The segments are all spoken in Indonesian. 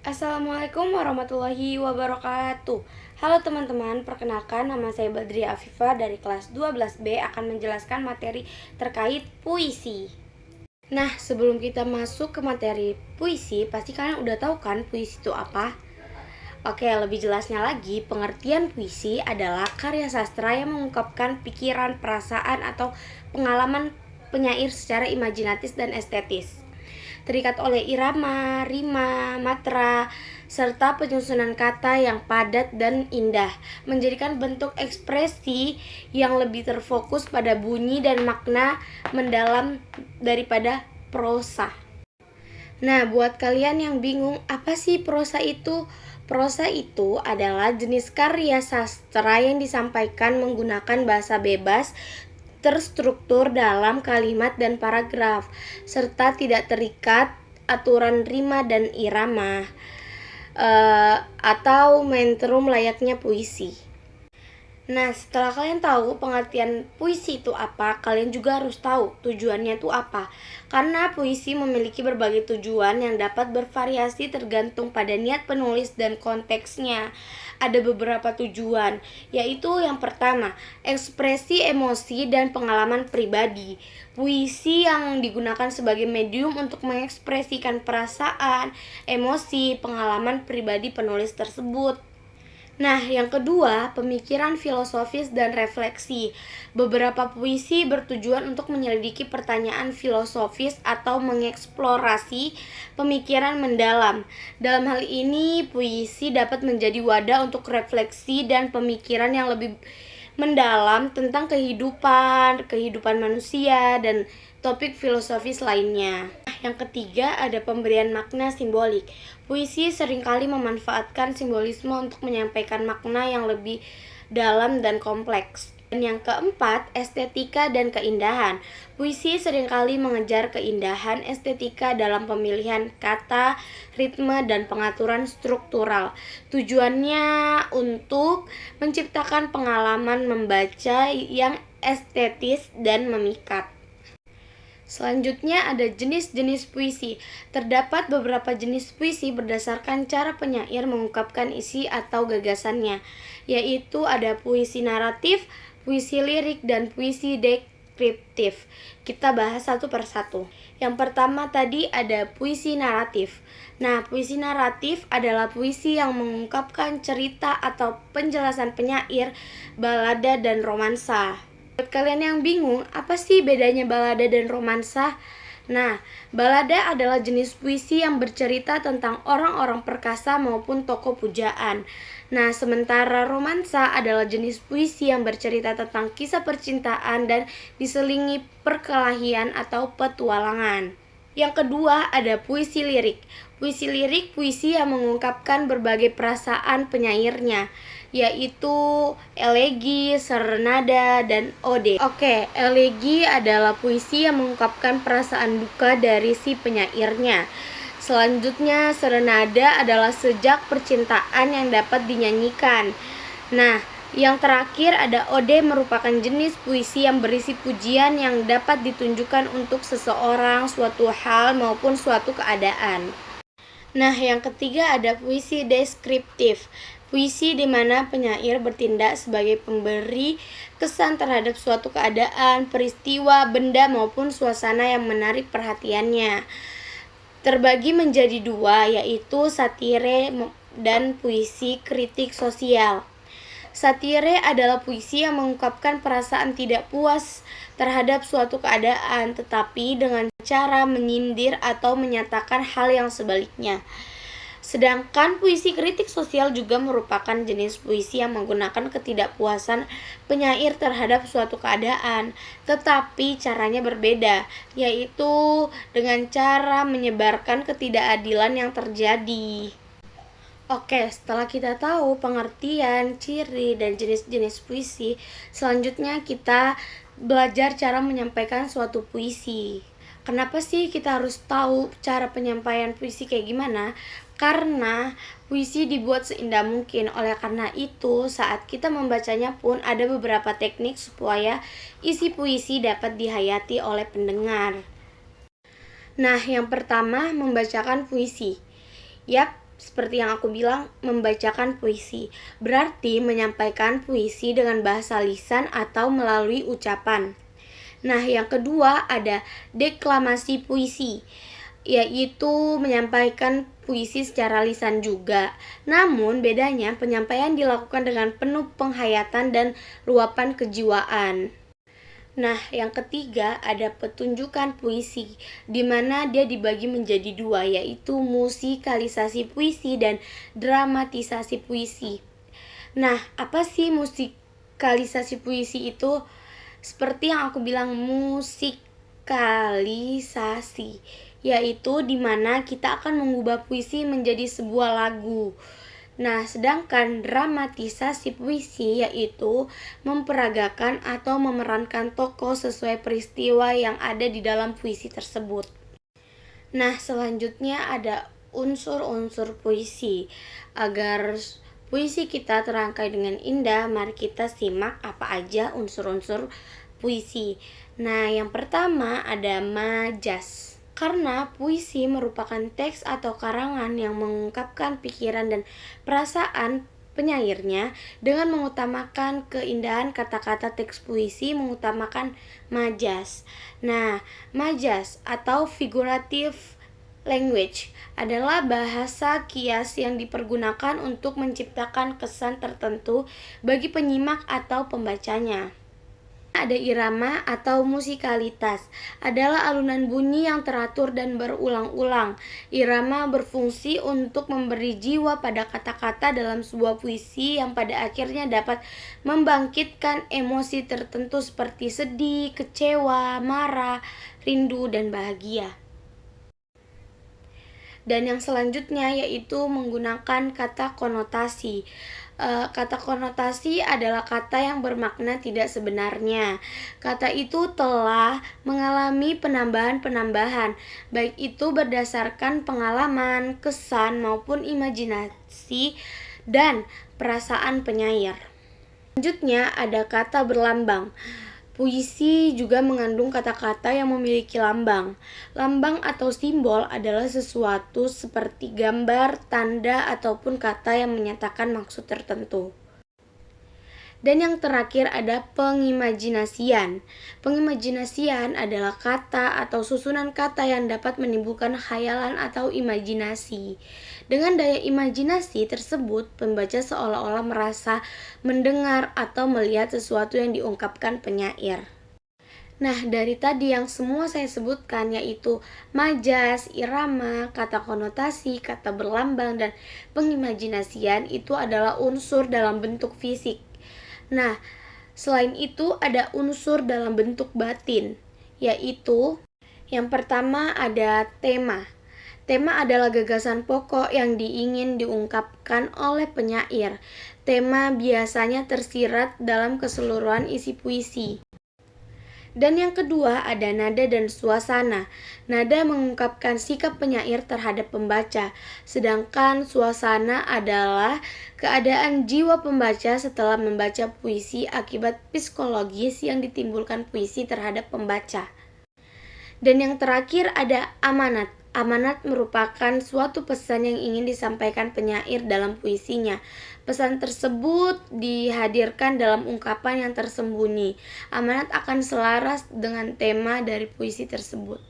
Assalamualaikum warahmatullahi wabarakatuh. Halo teman-teman, perkenalkan nama saya Badri Afifah dari kelas 12B akan menjelaskan materi terkait puisi. Nah, sebelum kita masuk ke materi puisi, pasti kalian udah tahu kan puisi itu apa? Oke, lebih jelasnya lagi, pengertian puisi adalah karya sastra yang mengungkapkan pikiran, perasaan, atau pengalaman penyair secara imajinatif dan estetis. Terikat oleh irama, rima, matra, serta penyusunan kata yang padat dan indah, menjadikan bentuk ekspresi yang lebih terfokus pada bunyi dan makna mendalam daripada prosa. Nah, buat kalian yang bingung, apa sih prosa itu? Prosa itu adalah jenis karya sastra yang disampaikan menggunakan bahasa bebas, terstruktur dalam kalimat dan paragraf, serta tidak terikat aturan rima dan irama, atau metrum layaknya puisi. Nah, setelah kalian tahu pengertian puisi itu apa, kalian juga harus tahu tujuannya itu apa. Karena puisi memiliki berbagai tujuan yang dapat bervariasi tergantung pada niat penulis dan konteksnya. Ada beberapa tujuan, yaitu yang pertama, ekspresi emosi dan pengalaman pribadi. Puisi yang digunakan sebagai medium untuk mengekspresikan perasaan, emosi, pengalaman pribadi penulis tersebut. Nah, yang kedua, pemikiran filosofis dan refleksi. Beberapa puisi bertujuan untuk menyelidiki pertanyaan filosofis atau mengeksplorasi pemikiran mendalam. Dalam hal ini, puisi dapat menjadi wadah untuk refleksi dan pemikiran yang lebih mendalam tentang kehidupan manusia, dan topik filosofis lainnya. Yang ketiga, ada pemberian makna simbolik. Puisi seringkali memanfaatkan simbolisme untuk menyampaikan makna yang lebih dalam dan kompleks. Dan yang keempat, estetika dan keindahan. Puisi seringkali mengejar keindahan estetika dalam pemilihan kata, ritme, dan pengaturan struktural. Tujuannya untuk menciptakan pengalaman membaca yang estetis dan memikat. Selanjutnya ada jenis-jenis puisi. Terdapat beberapa jenis puisi berdasarkan cara penyair mengungkapkan isi atau gagasannya, yaitu ada puisi naratif, puisi lirik, dan puisi deskriptif. Kita bahas satu persatu. Yang pertama tadi ada puisi naratif. Nah, puisi naratif adalah puisi yang mengungkapkan cerita atau penjelasan penyair, balada, dan romansa. Buat kalian yang bingung, apa sih bedanya balada dan romansa? Nah, balada adalah jenis puisi yang bercerita tentang orang-orang perkasa maupun tokoh pujaan. Nah, sementara romansa adalah jenis puisi yang bercerita tentang kisah percintaan dan diselingi perkelahian atau petualangan. Yang kedua, ada puisi lirik. Puisi lirik puisi yang mengungkapkan berbagai perasaan penyairnya, yaitu elegi, serenada, dan ode. Oke, elegi adalah puisi yang mengungkapkan perasaan duka dari si penyairnya. Selanjutnya, serenada adalah sejak percintaan yang dapat dinyanyikan. Nah, yang terakhir ada ode, merupakan jenis puisi yang berisi pujian yang dapat ditunjukkan untuk seseorang, suatu hal, maupun suatu keadaan. Nah, yang ketiga ada puisi deskriptif. Puisi di mana penyair bertindak sebagai pemberi kesan terhadap suatu keadaan, peristiwa, benda, maupun suasana yang menarik perhatiannya. Terbagi menjadi dua, yaitu satire dan puisi kritik sosial. Satire adalah puisi yang mengungkapkan perasaan tidak puas terhadap suatu keadaan, tetapi dengan cara menyindir atau menyatakan hal yang sebaliknya. Sedangkan puisi kritik sosial juga merupakan jenis puisi yang menggunakan ketidakpuasan penyair terhadap suatu keadaan, tetapi caranya berbeda, yaitu dengan cara menyebarkan ketidakadilan yang terjadi. Oke, setelah kita tahu pengertian, ciri, dan jenis-jenis puisi, selanjutnya kita belajar cara menyampaikan suatu puisi. Kenapa sih kita harus tahu cara penyampaian puisi kayak gimana? Karena puisi dibuat seindah mungkin. Oleh karena itu, saat kita membacanya pun ada beberapa teknik supaya isi puisi dapat dihayati oleh pendengar. Nah, yang pertama, membacakan puisi. Yap, seperti yang aku bilang, membacakan puisi. Berarti menyampaikan puisi dengan bahasa lisan atau melalui ucapan. Nah, yang kedua ada deklamasi puisi, yaitu menyampaikan puisi secara lisan juga. Namun bedanya penyampaian dilakukan dengan penuh penghayatan dan luapan kejiwaan. Nah, yang ketiga ada petunjukan puisi, di mana dia dibagi menjadi dua, yaitu musikalisasi puisi dan dramatisasi puisi. Nah, apa sih musikalisasi puisi itu? Seperti yang aku bilang, musikalisasi, yaitu di mana kita akan mengubah puisi menjadi sebuah lagu. Nah, sedangkan dramatisasi puisi yaitu memperagakan atau memerankan tokoh sesuai peristiwa yang ada di dalam puisi tersebut. Nah, selanjutnya ada unsur-unsur puisi. Agar puisi kita terangkai dengan indah, mari kita simak apa aja unsur-unsur puisi. Nah, yang pertama ada majas. Karena puisi merupakan teks atau karangan yang mengungkapkan pikiran dan perasaan penyairnya dengan mengutamakan keindahan kata-kata. Teks puisi mengutamakan majas. Nah, majas atau figurative language adalah bahasa kias yang dipergunakan untuk menciptakan kesan tertentu bagi penyimak atau pembacanya. Ada irama atau musikalitas, adalah alunan bunyi yang teratur dan berulang-ulang. Irama berfungsi untuk memberi jiwa pada kata-kata dalam sebuah puisi yang pada akhirnya dapat membangkitkan emosi tertentu seperti sedih, kecewa, marah, rindu, dan bahagia. Dan yang selanjutnya yaitu menggunakan kata konotasi. Kata konotasi adalah kata yang bermakna tidak sebenarnya. Kata itu telah mengalami penambahan-penambahan, baik itu berdasarkan pengalaman, kesan, maupun imajinasi dan perasaan penyair. Selanjutnya ada kata berlambang. Puisi juga mengandung kata-kata yang memiliki lambang. Lambang atau simbol adalah sesuatu seperti gambar, tanda, ataupun kata yang menyatakan maksud tertentu. Dan yang terakhir ada pengimajinasian. Pengimajinasian adalah kata atau susunan kata yang dapat menimbulkan khayalan atau imajinasi. Dengan daya imajinasi tersebut, pembaca seolah-olah merasa mendengar atau melihat sesuatu yang diungkapkan penyair. Nah, dari tadi yang semua saya sebutkan, yaitu majas, irama, kata konotasi, kata berlambang, dan pengimajinasian, itu adalah unsur dalam bentuk fisik. Nah, selain itu ada unsur dalam bentuk batin, yaitu yang pertama ada tema. Tema adalah gagasan pokok yang ingin diungkapkan oleh penyair. Tema biasanya tersirat dalam keseluruhan isi puisi. Dan yang kedua ada nada dan suasana. Nada mengungkapkan sikap penyair terhadap pembaca, sedangkan suasana adalah keadaan jiwa pembaca setelah membaca puisi akibat psikologis yang ditimbulkan puisi terhadap pembaca. Dan yang terakhir ada amanat. Amanat merupakan suatu pesan yang ingin disampaikan penyair dalam puisinya. Pesan tersebut dihadirkan dalam ungkapan yang tersembunyi. Amanat akan selaras dengan tema dari puisi tersebut.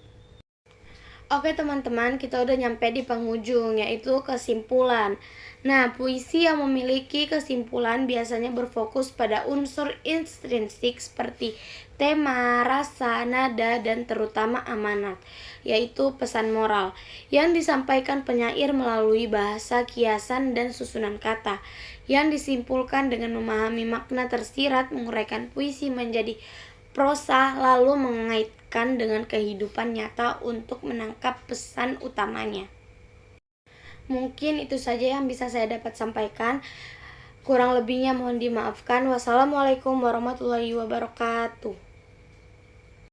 Oke teman-teman, kita udah nyampe di penghujung, yaitu kesimpulan. Nah, puisi yang memiliki kesimpulan biasanya berfokus pada unsur intrinsik seperti tema, rasa, nada, dan terutama amanat, yaitu pesan moral yang disampaikan penyair melalui bahasa, kiasan, dan susunan kata yang disimpulkan dengan memahami makna tersirat, menguraikan puisi menjadi prosa, lalu mengaitkan dengan kehidupan nyata untuk menangkap pesan utamanya. Mungkin itu saja yang bisa saya dapat sampaikan. Kurang lebihnya mohon dimaafkan. Wassalamualaikum warahmatullahi wabarakatuh.